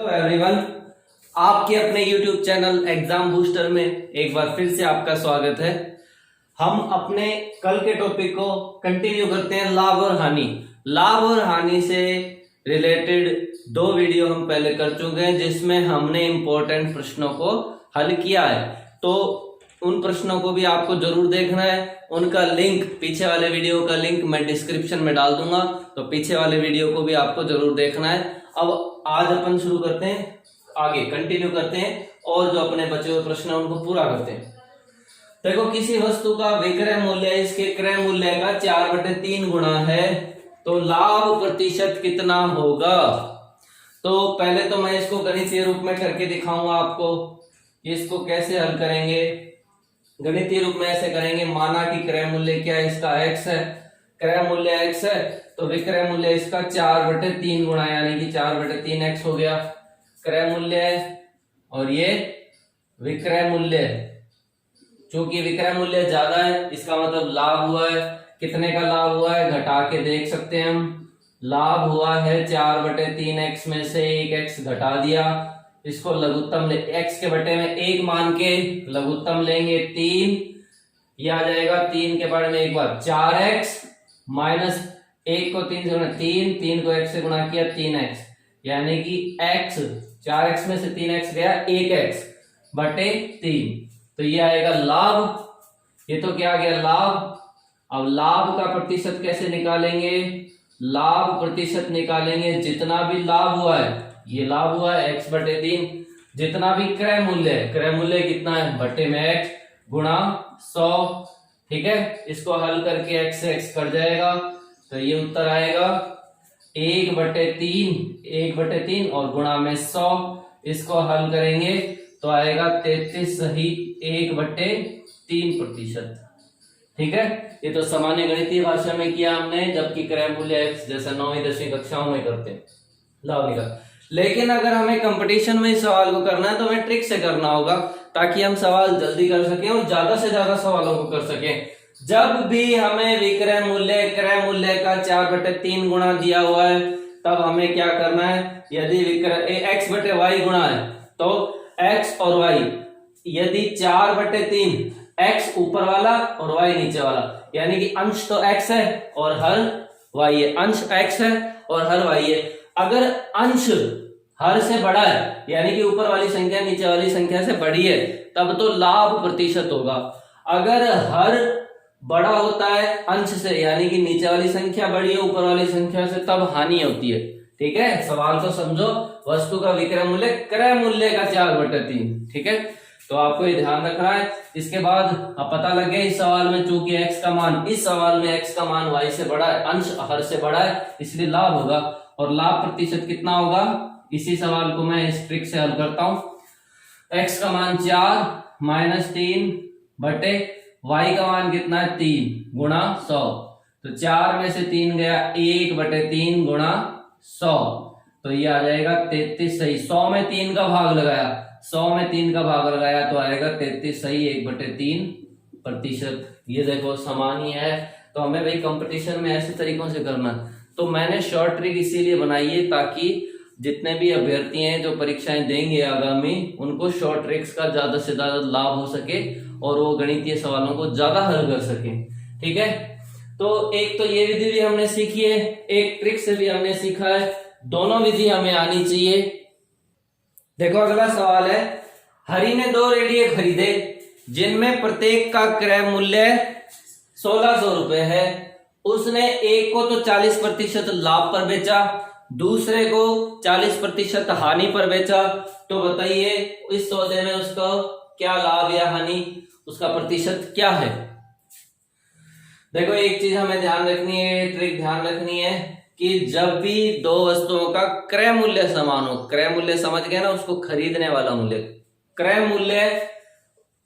Hello everyone, आपके अपने YouTube channel exam booster में एक बार फिर से आपका स्वागत है। हम अपने कल के टॉपिक को कंटिन्यू करते हैं, लाभ और हानि। लाभ और हानि से रिलेटेड 2 वीडियो हम पहले कर चुके हैं जिसमें हमने इंपॉर्टेंट प्रश्नों को हल किया है, तो उन प्रश्नों को भी आपको जरूर देखना है। उनका लिंक, पीछे वाले वीडियो का लिंक मैं डिस्क्रिप्शन में डाल दूंगा, तो पीछे वाले वीडियो को भी आपको जरूर देखना है। अब आज अपन शुरू करते हैं, आगे कंटिन्यू करते हैं और जो अपने बचे हुए प्रश्न है उनको पूरा करते हैं। देखो, किसी वस्तु का विक्रय मूल्य इसके क्रय मूल्य का 4/3 गुना है, तो लाभ प्रतिशत कितना होगा? तो पहले तो मैं इसको गणितीय रूप में करके दिखाऊंगा आपको। इसको कैसे हल करेंगे? गणितीय रूप में ऐसे करेंगे, माना कि क्रय मूल्य क्या है, इसका x है, क्रय मूल्य x है, तो विक्रय मूल्य इसका 4/3 गुना यानी कि 4/3x हो गया क्रय मूल्य है, और ये विक्रय मूल्य है। चूंकि विक्रय मूल्य ज्यादा है इसका मतलब लाभ हुआ है। कितने का लाभ हुआ है घटा के देख सकते हैं हम। लाभ हुआ है 4/3x में से 1x घटा दिया, इसको लघुत्तम ले, x के बटे में 1 मान के लघुत्तम लेंगे 3, ये आ जाएगा 3 के बटे में एक बार 4x माइनस 1 को 3 से गुणा 3 को x से गुणा किया 3x, यानी कि x 4x में से 3x गया 1x बटे 3, तो ये आएगा लाभ। ये तो क्या आ गया लाभ। अब लाभ का प्रतिशत कैसे निकालेंगे? लाभ प्रतिशत निकालेंगे जितना भी लाभ हुआ है, ये लाभ हुआ है x/3, जितना भी क्रय मूल्य है, क्रय मूल्य कितना है बटे में x गुणा 100, ठीक है। इसको हल करके x से x कट जाएगा, तो ये उत्तर आएगा 1/3 और गुणा में 100। इसको हल करेंगे तो आएगा 33 सही 1/3%, ठीक है। ये तो सामान्य गणितीय भाषा में किया हमने, जबकि क्रय मूल्य x जैसा 9वीं 10वीं कक्षाओं में करते हैं लाभ निकाल। लेकिन अगर हमें कंपटीशन में इस सवाल को करना है तो हमें ट्रिक से करना होगा, ताकि हम सवाल जल्दी कर सकें और ज्यादा से ज्यादा सवालों को कर सकें। जब भी हमें विक्रय मूल्य क्रय मूल्य का 4/3 गुणा दिया हुआ है, तब हमें क्या करना है? यदि विक्रय x/y गुणा है तो x और y, यदि 4/3 x ऊपर वाला और y नीचे वाला, यानी कि अंश तो x है और हर y है, अंश x है और हर y है। अगर अंश हर से बड़ा है, यानी कि ऊपर वाली संख्या नीचे वाली संख्या से बड़ी है, तब तो लाभ प्रतिशत होगा। अगर हर बड़ा होता है अंश से, यानी कि नीचे वाली संख्या बड़ी है ऊपर वाली संख्या से, तब हानि होती है, ठीक है। सवाल को समझो, वस्तु का विक्रय मूल्य क्रय मूल्य का 4/3, ठीक है। तो आपको ये ध्यान रखना है। इसके बाद अब पता लग गया इस सवाल में, चूंकि x का मान, इस सवाल में x का मान y से बड़ा है, अंश हर से बड़ा है, इसलिए लाभ होगा। और लाभ प्रतिशत कितना होगा? इसी सवाल को मैं इस ट्रिक से हल करता हूं। x का मान 4 माइनस 3 बटे y का मान कितना है 3 गुणा 100, तो 4 में से 3 गया 1/3 गुणा 100, तो ये आ जाएगा 33 सही। 100 में 3 का भाग लगाया, 100 में 3 का भाग लगाया तो आएगा 33 सही 1/3%। ये देखो समान ही है, तो हमें भाई कंपटीशन में ऐसे तरीकों से करना। तो मैंने शॉर्ट ट्रिक इसीलिए बनाई है ताकि जितने भी अभ्यर्थी हैं जो परीक्षाएं देंगे आगामी, उनको शॉर्ट ट्रिक्स का ज्यादा से ज्यादा लाभ हो सके और वो गणितीय सवालों को ज्यादा हल कर सके, ठीक है। तो एक तो ये विधि भी हमने सीखी है, एक ट्रिक से भी हमने सीखा है, दोनों विधि हमें आनी चाहिए। देखो अगला सवाल है, हरि ने 2 रेडियो खरीदे जिनमें प्रत्येक का क्रय मूल्य 1600 रुपए है। उसने एक को तो 40% लाभ पर बेचा, दूसरे को 40% हानि पर बेचा। तो बताइए इस सौदे में उसका क्या लाभ या हानि, उसका प्रतिशत क्या है? देखो एक चीज हमें ध्यान रखनी है, ट्रिक ध्यान रखनी है कि जब भी 2 वस्तुओं का क्रय मूल्य समान हो, क्रय मूल्य समझ गए ना, उसको खरीदने वाला मूल्य, क्रय मूल्य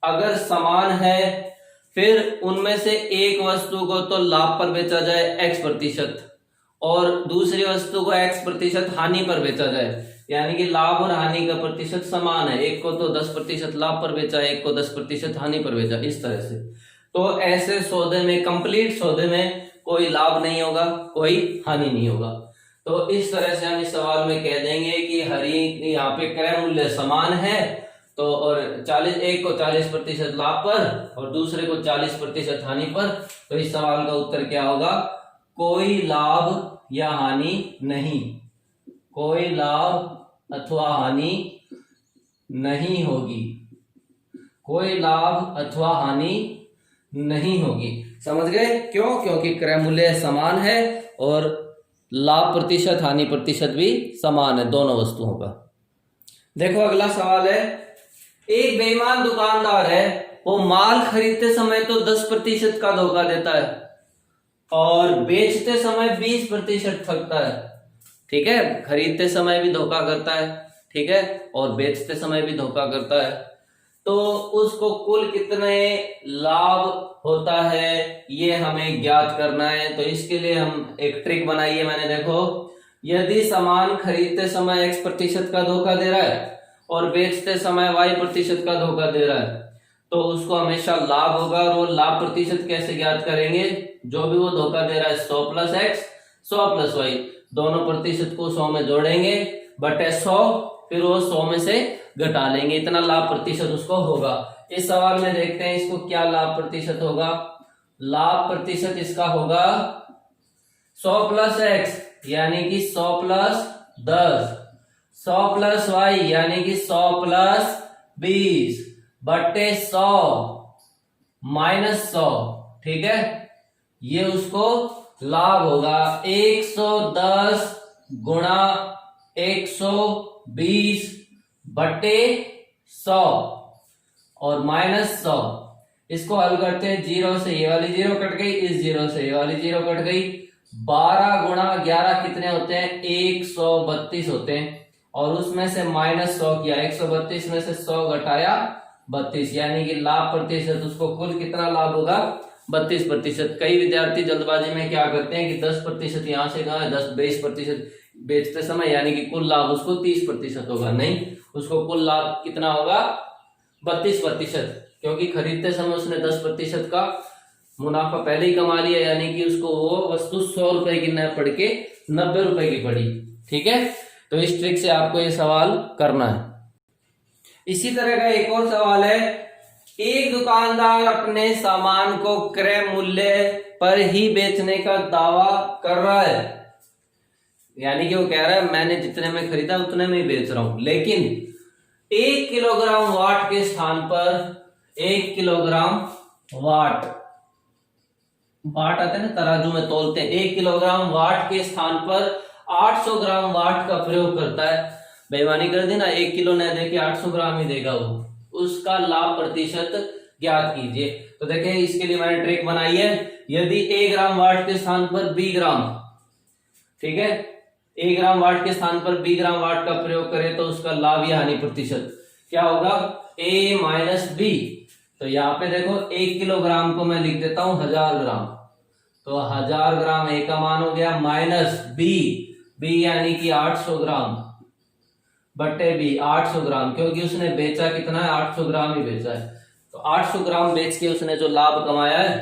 अगर समान है, फिर उनमें से एक वस्तु को तो लाभ पर बेचा जाए x% और दूसरी वस्तु को x% हानि पर बेचा जाए, यानी कि लाभ और हानि का प्रतिशत समान है। एक को तो 10% लाभ पर बेचा, एक को 10% हानि पर बेचा, इस तरह से। तो ऐसे सौदे में, कंप्लीट सौदे में कोई लाभ नहीं होगा, कोई हानि नहीं होगा। तो इस तरह से हम इस सवाल में कह देंगे कि हरी यहाँ पे क्रय मूल्य समान है, तो और 40 एक को 40% लाभ पर और दूसरे को 40% हानि पर, तो इस सवाल का उत्तर क्या होगा? कोई लाभ या हानि नहीं, कोई लाभ अथवा हानि नहीं होगी, कोई लाभ अथवा हानि नहीं होगी। समझ गए? क्यों? क्योंकि क्रय मूल्य समान है और लाभ प्रतिशत हानि प्रतिशत भी समान है दोनों वस्तुओं का। देखो अगला सवाल है, एक बेईमान दुकानदार है, वो माल खरीदते समय तो 10% का धोखा देता है और बेचते समय 20% ठगता है। ठीक है, खरीदते समय भी धोखा करता है, ठीक है, और बेचते समय भी धोखा करता है, तो उसको कुल कितने लाभ होता है ये हमें ज्ञात करना है। तो इसके लिए हम एक ट्रिक बनाई है मैंने। देखो, यदि सामान खरीदते समय X% का धोखा दे रहा है और बेचते समय Y% का धोखा दे रहा है, तो उसको हमेशा लाभ होगा। और वो लाभ प्रतिशत कैसे ज्ञात करेंगे? जो भी वो धोखा दे रहा है 100 + X 100 + Y, दोनों प्रतिशत को 100 में जोड़ेंगे बटे 100, फिर वो 100 में से घटा लेंगे, इतना लाभ प्रतिशत उसको होगा। इस सवाल में देखते हैं इसको क्या लाभ प्रतिशत होगा। लाभ प्रतिशत इसका होगा 100 + X यानी कि 100 + 10, 100 + Y यानी कि 100 + 20 बटे 100 - 100। ठीक है, ये उसको लाभ होगा 110 गुणा 120 बटे 100 और -100। इसको हल करते हैं, 0 से ये वाली 0 कट गई, इस 0 से ये वाली 0 कट गई। 12 गुणा 11 कितने होते हैं? 132 होते हैं, और उसमें से -100 किया, 132 में से 100 घटाया 32, यानी कि लाभ प्रतिशत उसको कुल कितना लाभ होगा? 32%। कई विद्यार्थी जल्दबाजी में क्या करते हैं कि 10% यहाँ से कहा 10-20% बेचते समय, यानी कि कुल लाभ उसको 30% होगा। नहीं, उसको कुल लाभ कितना होगा? 32%, क्योंकि खरीदते समय उसने 10% का मुनाफा पहले ही कमा लिया, यानी कि उसको वो वस्तु 100 रुपए की न पड़ के 90 रुपए की पड़ी। ठीक है, तो इस ट्रिक से आपको ये सवाल करना है। इसी तरह का एक और सवाल है, एक दुकानदार अपने सामान को क्रय मूल्य पर ही बेचने का दावा कर रहा है, यानी कि वो कह रहा है मैंने जितने में खरीदा उतने में ही बेच रहा हूं, लेकिन 1 किलोग्राम वाट के स्थान पर 1 किलोग्राम वाट आते हैं ना, तराजू में तोलते हैं, 1 किलोग्राम वाट के स्थान पर 800 ग्राम वाट का प्रयोग करता है। बेईमानी कर दी ना, 1 किलो न दे के 800 ग्राम ही देगा वो, उसका लाभ प्रतिशत ज्ञात कीजिए। तो देखिए इसके लिए मैंने ट्रिक बनाई है। यदि 1 ग्राम वाट के स्थान पर 20 ग्राम, ठीक है, 1 ग्राम वाट के स्थान पर 20 ग्राम वाट का प्रयोग करें तो उसका लाभ या हानि प्रतिशत क्या होगा? A - B। तो यहाँ पे देखो 1 किलोग्राम को मैं लिख देता हूं 1000 ग्राम, तो 1000 ग्राम A का मान हो गया, माइनस B यानी कि 800 ग्राम बटे B 800 ग्राम, क्योंकि उसने बेचा कितना है? 800 ग्राम ही बेचा है, तो 800 ग्राम बेच के उसने जो लाभ कमाया है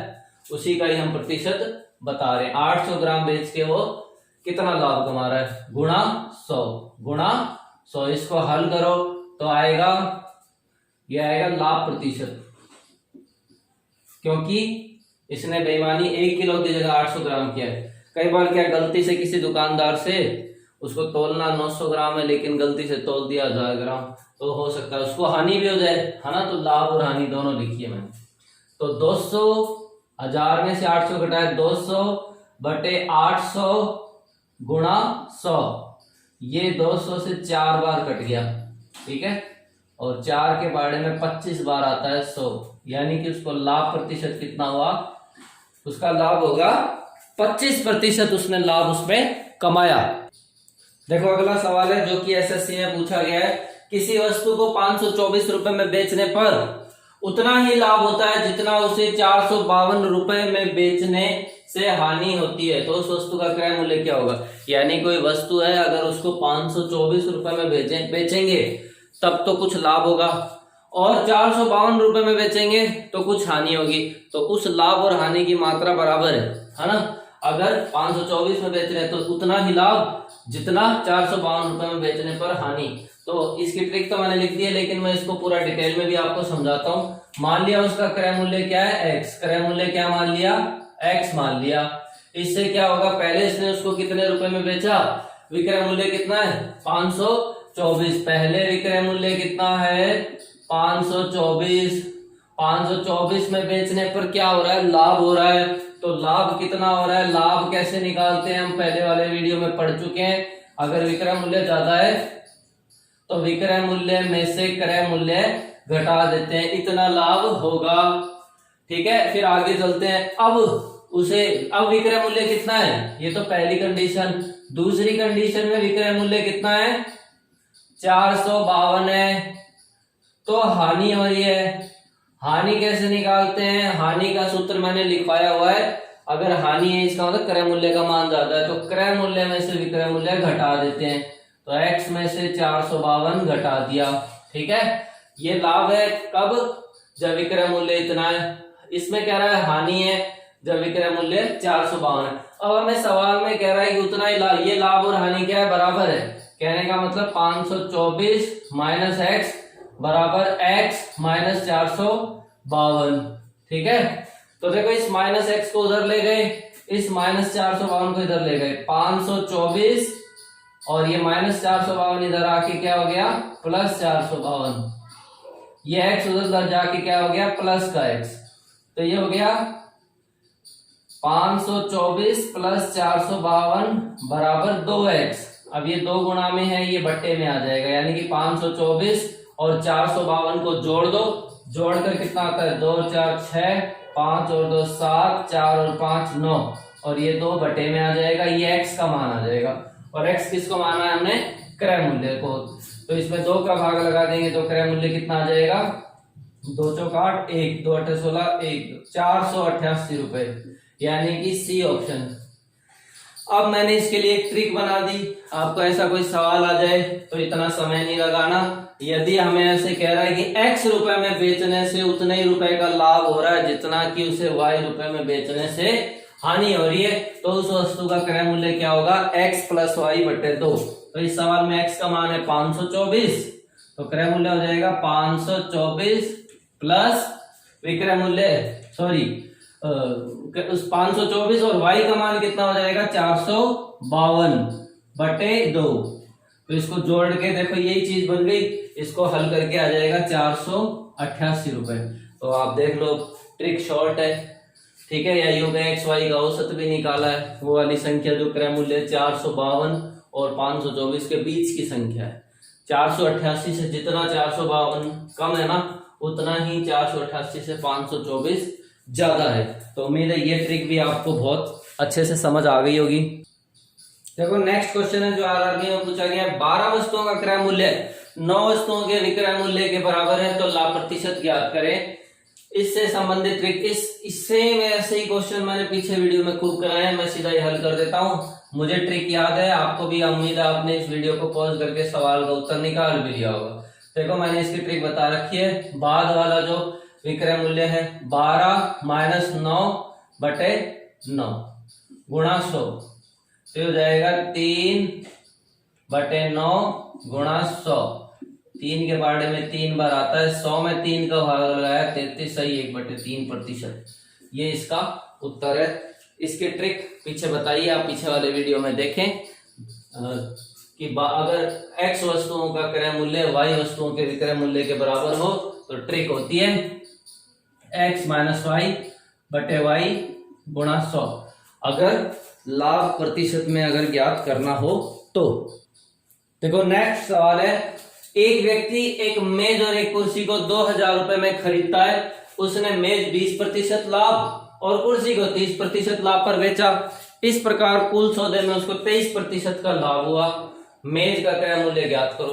उसी का ही हम प्रतिशत बता रहे हैं। 800 ग्राम बेच के वो कितना लाभ कमा रहा है? गुणा 100। इसको हल करो तो आएगा, ये आएगा लाभ प्रतिशत, क्योंकि इसने बेईमानी 1 किलो की जगह 800 ग्राम किया है। कई बार क्या गलती से किसी दुकानदार से उसको तोलना 900 ग्राम है, लेकिन गलती से तोल दिया 1000 ग्राम, तो हो सकता है उसको हानि भी हो जाए, है ना। तो लाभ और हानि दोनों लिखी है मैंने। तो 200, 1000 में से 800 घटाए 200 बटे 800 गुणा 100, ये 200 से 4 बार कट गया, ठीक है, और 4 के बारे में 25 बार आता है 100, यानी कि उसको लाभ प्रतिशत कितना हुआ? उसका लाभ होगा 25%, उसने लाभ उसमें कमाया। देखो अगला सवाल है जो कि एसएससी में पूछा गया है, किसी वस्तु को 524 रुपए में बेचने पर उतना ही लाभ होता है जितना उसे 452 रुपए में बेचने से हानि होती है, तो उस वस्तु का क्रय मूल्य क्या होगा? यानी कोई वस्तु है, अगर उसको 524 रुपए में बेचेंगे तब तो कुछ लाभ होगा, और 452 रुपए में बेचेंगे तो कुछ हानि होगी, तो उस लाभ और हानि की मात्रा बराबर है ना। अगर 524 में बेच रहे हैं तो उतना ही लाभ, जितना 452 रुपए में बेचने पर हानि। तो इसकी ट्रिक तो मैंने लिख दी है, लेकिन मैं इसको पूरा डिटेल में भी आपको समझाता हूँ। मान लिया उसका क्रय मूल्य क्या है, x, क्रय मूल्य क्या मान लिया, x मान लिया। इससे क्या होगा, पहले इसने उसको कितने रुपए में बेचा, विक्रय मूल्य कितना है 524, पहले विक्रय मूल्य कितना है 524, 524 में बेचने पर क्या हो रहा है, लाभ हो रहा है। तो लाभ कितना हो रहा है, लाभ कैसे निकालते हैं हम पहले वाले वीडियो में पढ़ चुके हैं। अगर विक्रय मूल्य ज्यादा है तो विक्रय मूल्य में से क्रय मूल्य घटा देते हैं, इतना लाभ होगा। ठीक है, फिर आगे चलते हैं। अब विक्रय मूल्य कितना है, ये तो पहली कंडीशन। दूसरी कंडीशन में विक्रय मूल्य कितना है 452 है, तो हानि हो रही है। हानि कैसे निकालते हैं, हानि का सूत्र मैंने लिखवाया हुआ है। अगर हानि है इसका मतलब क्रय मूल्य का मान ज्यादा है, तो क्रय मूल्य में से विक्रय मूल्य घटा देते हैं। तो x में से 452 घटा दिया। ठीक है, ये लाभ है कब, जब विक्रय मूल्य इतना है। इसमें कह रहा है हानि है जब विक्रय मूल्य 452 है। अब हमें सवाल में कह रहा है कि उतना ही लाभ, ये लाभ और हानि क्या है, बराबर है। कहने का मतलब 524 माइनस एक्स बराबर x माइनस 452। ठीक है, तो देखो इस माइनस एक्स को उधर ले गए, इस माइनस 452 को इधर ले गए, 524 और ये माइनस 452 इधर आके क्या हो गया प्लस 452, ये x उधर जाके क्या हो गया प्लस का x, तो ये हो गया 524 प्लस 452 बराबर 2x। अब ये 2 गुणा में है, ये बट्टे में आ जाएगा, यानी कि 524 और 452 को जोड़ दो, जोड़कर कितना आता है 2 4 6, 5 और 2 7, 4 और 5 9, और ये 2 बटे में आ जाएगा, ये x का मान आ जाएगा। और x किसको माना है हमने, क्रय मूल्य को। तो इसमें 2 का भाग लगा देंगे तो क्रय मूल्य कितना आ जाएगा 2 चौक 8, 1 2 8 16, 1 488 रुपए, यानी कि सी ऑप्शन। अब मैंने इसके लिए एक ट्रिक बना दी। आपको ऐसा कोई सवाल आ जाए तो इतना समय नहीं लगाना। यदि हमें ऐसे कह रहा है कि x रुपए में बेचने से उतने ही रुपए का लाभ हो रहा है जितना कि उसे y रुपए में बेचने से हानि हो रही है, तो उस वस्तु का क्रय मूल्य क्या होगा x प्लस वाई बटे 2। तो इस सवाल में x का मान है 524, तो क्रय मूल्य हो जाएगा 524 प्लस विक्रय मूल्य उस 524 और y का मान कितना हो जाएगा 452 बटे 2। तो इसको जोड़ के देखो यही चीज बन गई, इसको हल करके आ जाएगा 488 रुपए। तो आप देख लो ट्रिक शॉर्ट है। ठीक है, या योग एक्स वाई का औसत भी निकाला है, वो वाली संख्या जो क्रय मूल्य 452 और 524 के बीच की संख्या है। 488 से जितना 452 कम है ना, उतना ही 488 से 524 ज्यादा है। तो उम्मीद है ये ट्रिक भी आपको बहुत अच्छे से समझ आ गई होगी। देखो नेक्स्ट क्वेश्चन है जो आरआरबी में पूछा गया है, 12 वस्तुओं का क्रय मूल्य 9 वस्तुओं के विक्रय मूल्य के बराबर है, तो लाभ प्रतिशत ज्ञात करें। इससे संबंधित ट्रिक इससे में ऐसे ही क्वेश्चन मैंने पीछे वीडियो में खूब कराए हैं, मैं सीधा ही हल कर देता हूँ। मुझे ट्रिक याद है, आपको भी उम्मीद है आपने इस वीडियो को पॉज करके सवाल का उत्तर निकाल भी लिया होगा। देखो मैंने इसकी ट्रिक बता रखी है। बाद वाला जो विक्रय मूल्य है 12 माइनस 9 बटे 9 गुणा 100, तो हो जाएगा 3 बटे 9 गुणा 100। 3 के बारे में 3 बार आता है, 100 में 3 का भाग लगाया 33 सही 1/3%। ये इसका उत्तर है। इसकी ट्रिक पीछे बताइए, आप पीछे वाले वीडियो में देखें कि अगर x वस्तुओं का क्रय मूल्य y वस्तुओं के विक्रय मूल्य के बराबर हो तो ट्रिक होती है x माइनस वाई बटे वाई गुणा 100, अगर लाभ प्रतिशत में अगर ज्ञात करना हो तो। देखो नेक्स्ट सवाल है, एक व्यक्ति एक मेज और एक कुर्सी को 2000 रुपए में खरीदता है। उसने मेज 20% लाभ और कुर्सी को 30% लाभ पर बेचा। इस प्रकार कुल सौदे में उसको 23% का लाभ हुआ। मेज का क्रय मूल्य ज्ञात करो।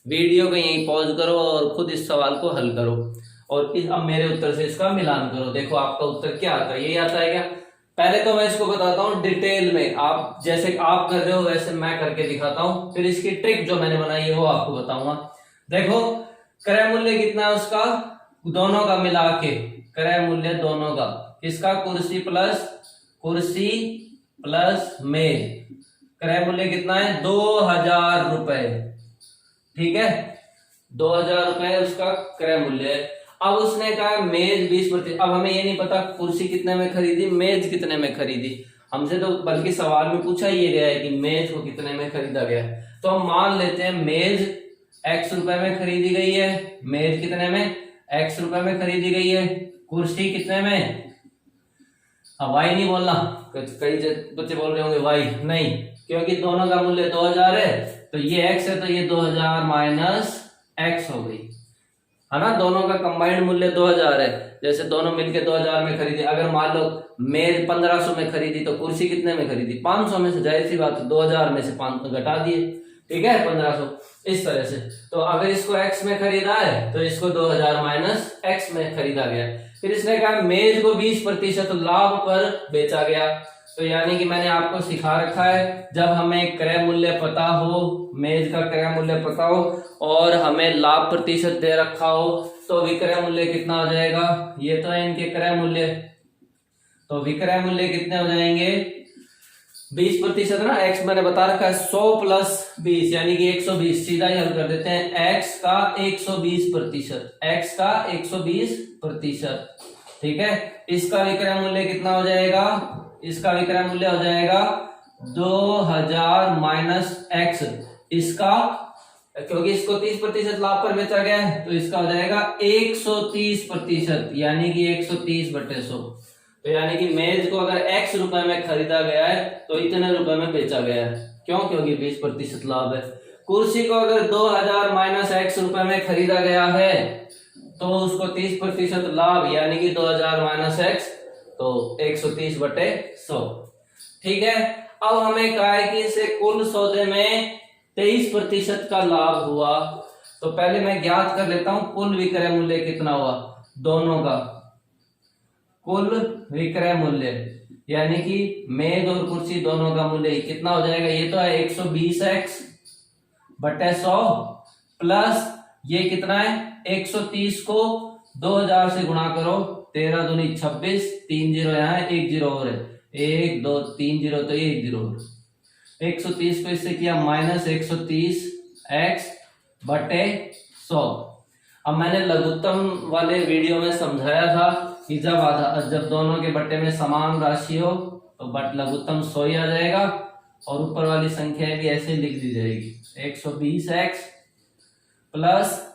वीडियो को यहीं पॉज करो और खुद इस सवाल को हल करो और अब मेरे उत्तर से इसका मिलान करो। देखो आपका उत्तर क्या आता है, यही आता है क्या? पहले तो मैं इसको बताता हूँ डिटेल में, आप जैसे आप कर रहे हो वैसे मैं करके दिखाता हूँ, फिर इसकी ट्रिक जो मैंने बनाई है वो आपको बताऊंगा। देखो क्रय मूल्य कितना है उसका, दोनों का मिला के क्रय मूल्य दोनों का, किसका, कुर्सी प्लस मेज, क्रय मूल्य कितना है 2000 रुपए, ठीक है 2000 रुपए उसका क्रय मूल्य है। अब उसने कहा मेज 20%, अब हमें ये नहीं पता कुर्सी कितने में खरीदी, मेज कितने में खरीदी, हमसे तो बल्कि सवाल में पूछा ये गया है कि मेज को कितने में खरीदा गया है। तो हम मान लेते हैं मेज x रुपए में खरीदी गई है, मेज कितने में x रुपए में खरीदी गई है, कुर्सी कितने में, अब y नहीं बोलना, कई बच्चे बोल रहे होंगे y नहीं, क्योंकि दोनों का मूल्य 2000 है, तो ये x है तो ये 2000 माइनस x हो गई, है ना। दोनों का कंबाइंड मूल्य 2000 है, जैसे दोनों मिलके 2000 में खरीदी। अगर मान लो मेज 1500 में खरीदी तो कुर्सी कितने में खरीदी 500 में से, जाहिर सी बात 2000 में से 500 घटा दिए, ठीक है 1500, इस तरह से। तो अगर इसको x में खरीदा है तो इसको 2000 माइनस x में खरीदा गया। फिर इसने कहा मेज को 20% लाभ पर बेचा गया। तो यानी कि मैंने आपको सिखा रखा है, जब हमें क्रय मूल्य पता हो, मेज का क्रय मूल्य पता हो और हमें लाभ प्रतिशत दे रखा हो, तो विक्रय मूल्य कितना हो जाएगा, ये तो है इनके क्रय मूल्य, तो विक्रय मूल्य कितने हो जाएंगे 20% ना, x मैंने बता रखा है 100 प्लस 20 यानी कि 120, सीधा ही हल कर देते हैं, x का 120%, x का 120%, ठीक है। इसका विक्रय मूल्य कितना हो जाएगा, इसका विक्रय मूल्य हो जाएगा 2000 माइनस x, इसका क्योंकि इसको 30% लाभ पर बेचा गया है तो इसका हो जाएगा 130%, यानी कि 130/100। तो यानी कि मेज को अगर x रुपए में खरीदा गया है तो इतने रुपए में बेचा गया है, क्यों, क्योंकि 20% लाभ है। कुर्सी को अगर 2000 माइनस x रुपए में खरीदा गया है तो उसको 30% लाभ यानी कि 2000 माइनस x, तो 130/100, ठीक है। अब हमें कहा है कि इसे कुल सौदे में 23% का लाभ हुआ, तो पहले मैं ज्ञात कर लेता हूं कुल विक्रय मूल्य कितना हुआ, दोनों का कुल विक्रय मूल्य, यानी कि मेज और कुर्सी दोनों का मूल्य कितना हो जाएगा, ये तो है 120x/100 प्लस ये कितना है 130 को 2000 से गुणा करो, 13 दूनी 26, 3 जीरो यहाँ है, 1 जीरो और है, 1 2 3 जीरो तो 1 जीरो और 130 को इससे किया माइनस 130x/100। अब मैंने लघुत्तम वाले वीडियो में समझाया था कि जब दोनों के बट्टे में समान राशि हो तो लघुत्तम 100 ही आ जाएगा और ऊपर वाली संख्या भी ऐसे लिख दी जाएगी, 120x प्लस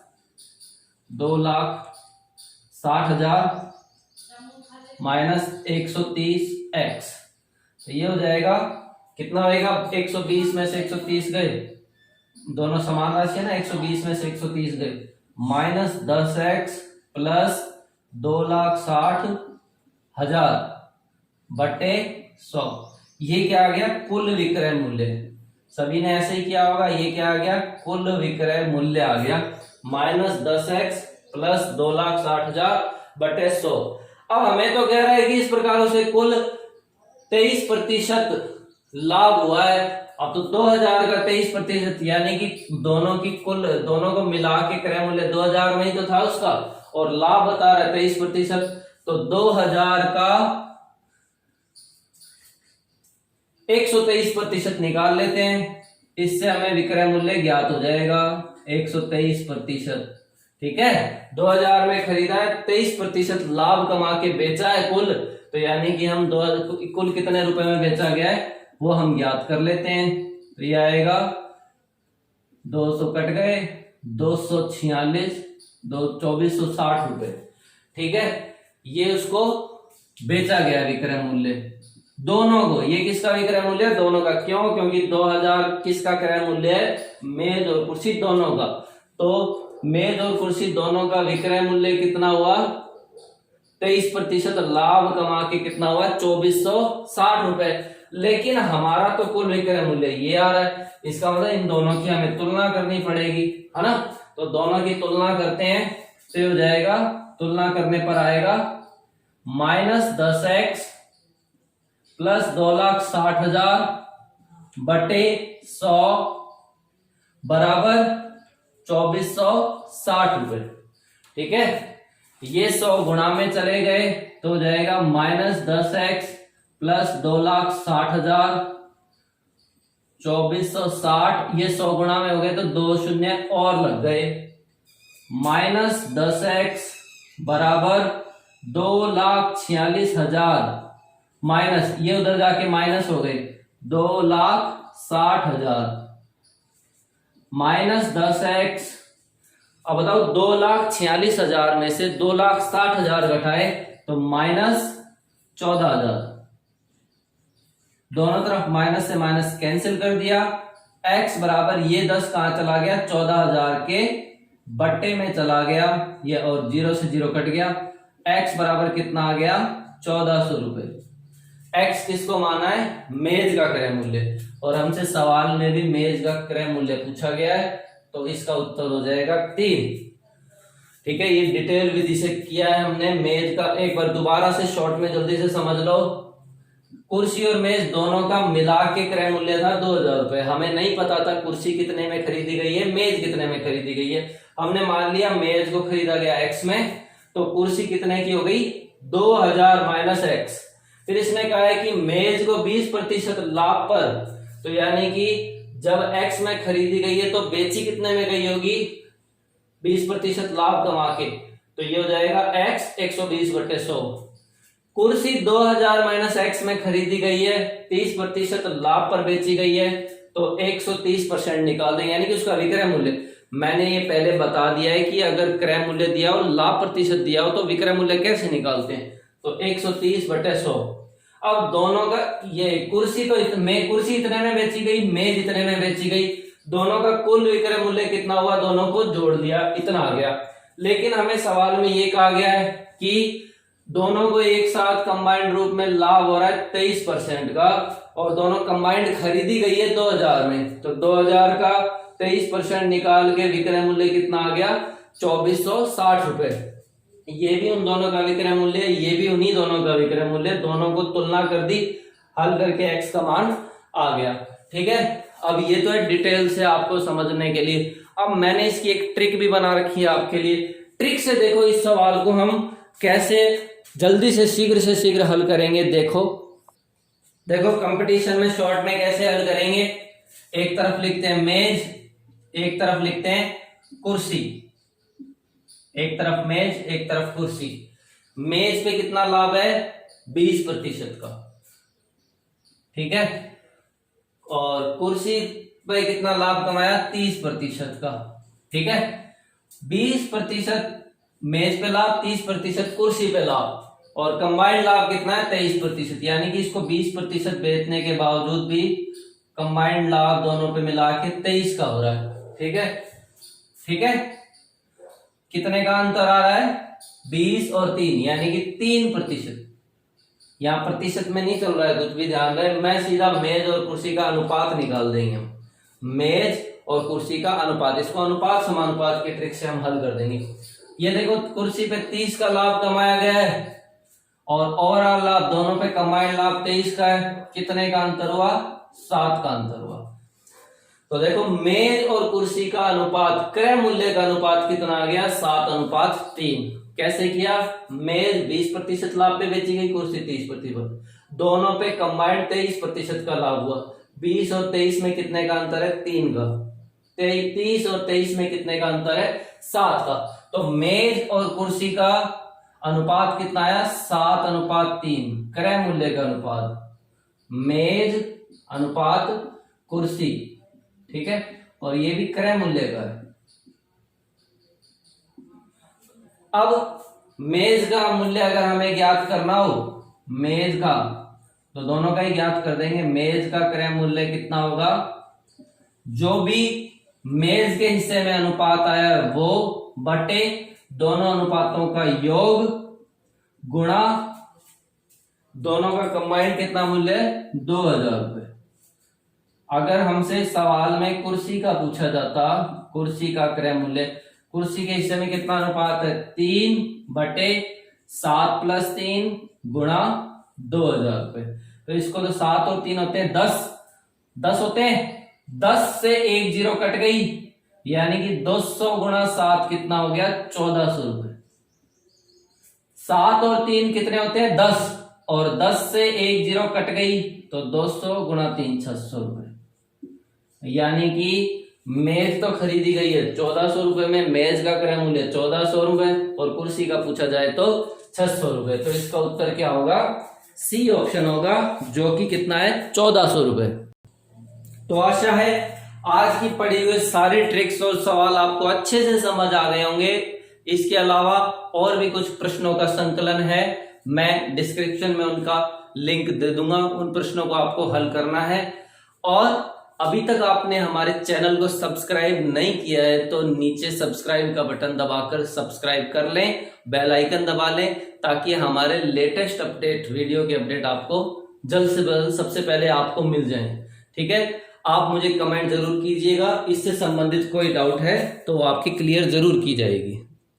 2,60,000 माइनस 130x, तो ये हो जाएगा कितना होएगा, 120 में से 130 गए, दोनों समान राशि है ना, 120 में से 130 गए, माइनस 10x प्लस 2,60,000/100, ये क्या आ गया कुल विक्रय मूल्य। सभी ने ऐसे ही किया होगा, ये क्या आ गया कुल विक्रय मूल्य आ गया, माइनस 10x प्लस 2,60,000/100। अब हमें तो कह रहा है कि इस प्रकार से कुल 23% लाभ हुआ है। अब तो 2000 का 23% यानी कि दोनों को मिला के क्रय मूल्य 2000 में ही तो था उसका, और लाभ बता रहा है 23%, तो 2000 का 123% निकाल लेते हैं, इससे हमें विक्रय मूल्य ज्ञात हो जाएगा 123%, ठीक है। 2000 में खरीदा है, 23% लाभ कमा के बेचा है कुल, तो यानी कि हम कुल कितने रुपए में बेचा गया है वो हम ज्ञात कर लेते हैं। तो ये आएगा 200 कट गए, 246, 2460 रुपए, ठीक है। ये उसको बेचा गया विक्रय मूल्य दोनों को। ये किसका विक्रय मूल्य है, दोनों का, क्यों, क्योंकि 2000 किसका क्रय मूल्य है, मेज और कुर्सी दोनों का, तो मेज और कुर्सी दोनों का विक्रय मूल्य कितना हुआ 23% लाभ कमा के कितना हुआ 2460 रुपए। लेकिन हमारा तो कुल विक्रय मूल्य ये आ रहा है, इसका मतलब इन दोनों की हमें तुलना करनी पड़ेगी, है ना। तो दोनों की तुलना करते हैं तो हो जाएगा, तुलना करने पर आएगा माइनस 10x प्लस 2,60,000/100 बराबर 2460 रुपए, ठीक है। ये 100 गुणा में चले गए तो हो जाएगा माइनस 10x प्लस 2,60,000 2460, ये 100 गुणा में हो गए तो 2 शून्य और लग गए, माइनस 10x बराबर 2,46,000, माइनस ये उधर जाके माइनस हो गए 2,60,000 माइनस 10x। अब बताओ 2,46,000 में से 2,60,000 घटाए तो माइनस 14,000, दोनों तरफ माइनस से माइनस कैंसिल कर दिया। x बराबर ये 10 कहां चला गया, 14,000 के बट्टे में चला गया, ये और 0 से 0 कट गया। x बराबर कितना आ गया, 1400 रुपए। x किसको माना है, मेज का क्रय मूल्य, और हमसे सवाल में भी मेज का क्रय मूल्य पूछा गया है, तो इसका उत्तर हो जाएगा 3। ठीक है, ये डिटेल विधि से किया है हमने मेज का। एक बार दोबारा से शॉर्ट में जल्दी से समझ लो। कुर्सी और मेज दोनों का मिला के क्रय मूल्य था 2,000 रुपए। हमें नहीं पता था कुर्सी कितने में खरीदी गई है, मेज कितने में खरीदी गई है। हमने मान लिया मेज को खरीदा गया x में, तो कुर्सी कितने की हो गई, 2,000 माइनस x। फिर इसने कहा है कि मेज को 20% लाभ पर, तो यानी कि जब x में खरीदी गई है तो बेची कितने में गई होगी, 20% लाभ कमा के, तो ये हो जाएगा x 120/100। कुर्सी 2,000 माइनस x में खरीदी गई है, 30% लाभ पर बेची गई है, तो 130% निकाल देंगे, यानी कि उसका विक्रय मूल्य। मैंने ये पहले बता दिया है कि अगर क्रय मूल्य दिया हो, लाभ प्रतिशत दिया हो, तो विक्रय मूल्य कैसे निकालते हैं, तो 130/100। अब दोनों का ये कुर्सी तो कुर्सी इतने में बेची गई, मेज इतने में बेची गई, दोनों का कुल विक्रय मूल्य कितना हुआ, दोनों को जोड़ दिया, इतना आ गया। लेकिन हमें सवाल में ये कहा गया है कि दोनों को एक साथ कंबाइंड रूप में लाभ हो रहा है 23% का, और दोनों कंबाइंड खरीदी गई है 2,000 में, तो 2,000 का 23% निकाल के विक्रय मूल्य कितना आ गया, 2,460 रुपए। ये भी उन दोनों का विक्रय मूल्य, ये भी उन्हीं दोनों का विक्रय मूल्य, दोनों को तुलना कर दी, हल करके x का मान आ गया। ठीक है, अब ये तो है डिटेल से आपको समझने के लिए। अब मैंने इसकी एक ट्रिक भी बना रखी है आपके लिए। ट्रिक से देखो इस सवाल को हम कैसे जल्दी से शीघ्र हल करेंगे। देखो कंपटीशन में शॉर्ट में कैसे हल करेंगे, एक तरफ लिखते हैं मेज, एक तरफ लिखते हैं कुर्सी, एक तरफ मेज एक तरफ कुर्सी। मेज पे कितना लाभ है, 20% का, ठीक है, और कुर्सी पे कितना लाभ कमाया, 30% का, ठीक है। 20% मेज पे लाभ, 30% कुर्सी पे लाभ, और कंबाइंड लाभ कितना है, 23%, यानी कि इसको 20% बेचने के बावजूद भी कंबाइंड लाभ दोनों पे मिला के 23 का हो रहा है। ठीक है, ठीक है, कितने का अंतर आ रहा है, 20 और 3, यानी कि 3%। यहां प्रतिशत में नहीं चल रहा है कुछ भी, ध्यान रहे। मैं सीधा मेज और कुर्सी का अनुपात निकाल देंगे हम, मेज और कुर्सी का अनुपात, इसको अनुपात समानुपात की ट्रिक से हम हल कर देंगे। ये देखो कुर्सी पे 30 का लाभ कमाया गया है, और ओवरऑल लाभ दोनों पे कंबाइंड लाभ 23 का है। कितने का अंतर हुआ, 7 का अंतर हुआ। तो देखो मेज और कुर्सी का अनुपात, क्रय मूल्य का अनुपात कितना आ गया, 7:3। कैसे किया, मेज 20% लाभ पे बेची गई, कुर्सी 30%, दोनों पे कंबाइंड 23% का लाभ हुआ। 20 और 23 में कितने का अंतर है, 3 का। 30 और 23 में कितने का अंतर है, 7 का। तो मेज और कुर्सी का अनुपात कितना आया, 7:3, क्रय मूल्य का अनुपात, मेज अनुपात कुर्सी, ठीक है, और ये भी क्रय मूल्य का है। अब मेज का मूल्य अगर हमें ज्ञात करना हो, मेज का, तो दोनों का ही ज्ञात कर देंगे। मेज का क्रय मूल्य कितना होगा, जो भी मेज के हिस्से में अनुपात आया है वो बटे दोनों अनुपातों का योग गुणा दोनों का कंबाइंड कितना मूल्य है, 2,000 रुपए। अगर हमसे सवाल में कुर्सी का पूछा जाता, कुर्सी का क्रय मूल्य, कुर्सी के हिस्से में कितना अनुपात है, 3/7 + 3 गुणा 2,000 रुपए। तो इसको तो 7 और 3 होते हैं 10 होते हैं, 10 से 1 0 कट गई, यानी कि 200 गुणा 7 कितना हो गया, 1,400 रुपए। 7 और 3 कितने होते हैं, 10, और 10 से 1 0 कट गई, तो 200 गुणा 3 600 रुपए। यानी कि मेज तो खरीदी गई है 1400 रुपए में, मेज का क्रय मूल्य 1400 रुपए और कुर्सी का पूछा जाए तो 600 रुपए। तो इसका उत्तर क्या होगा, सी ऑप्शन होगा, जो कि कितना है 1400 रुपए। तो आशा है आज की पढ़ी हुई सारे ट्रिक्स और सवाल आपको अच्छे से समझ आ गए होंगे। इसके अलावा और भी कुछ प्रश्नों का संकलन है, मैं डिस्क्रिप्शन में उनका लिंक दे दूंगा, उन प्रश्नों को आपको हल करना है। और अभी तक आपने हमारे चैनल को सब्सक्राइब नहीं किया है तो नीचे सब्सक्राइब का बटन दबाकर सब्सक्राइब कर लें, बेल आइकन दबा लें, ताकि हमारे लेटेस्ट अपडेट, वीडियो के अपडेट आपको जल्द से जल्द सबसे पहले आपको मिल जाए। ठीक है, आप मुझे कमेंट जरूर कीजिएगा, इससे संबंधित कोई डाउट है तो वो आपकी क्लियर जरूर की जाएगी।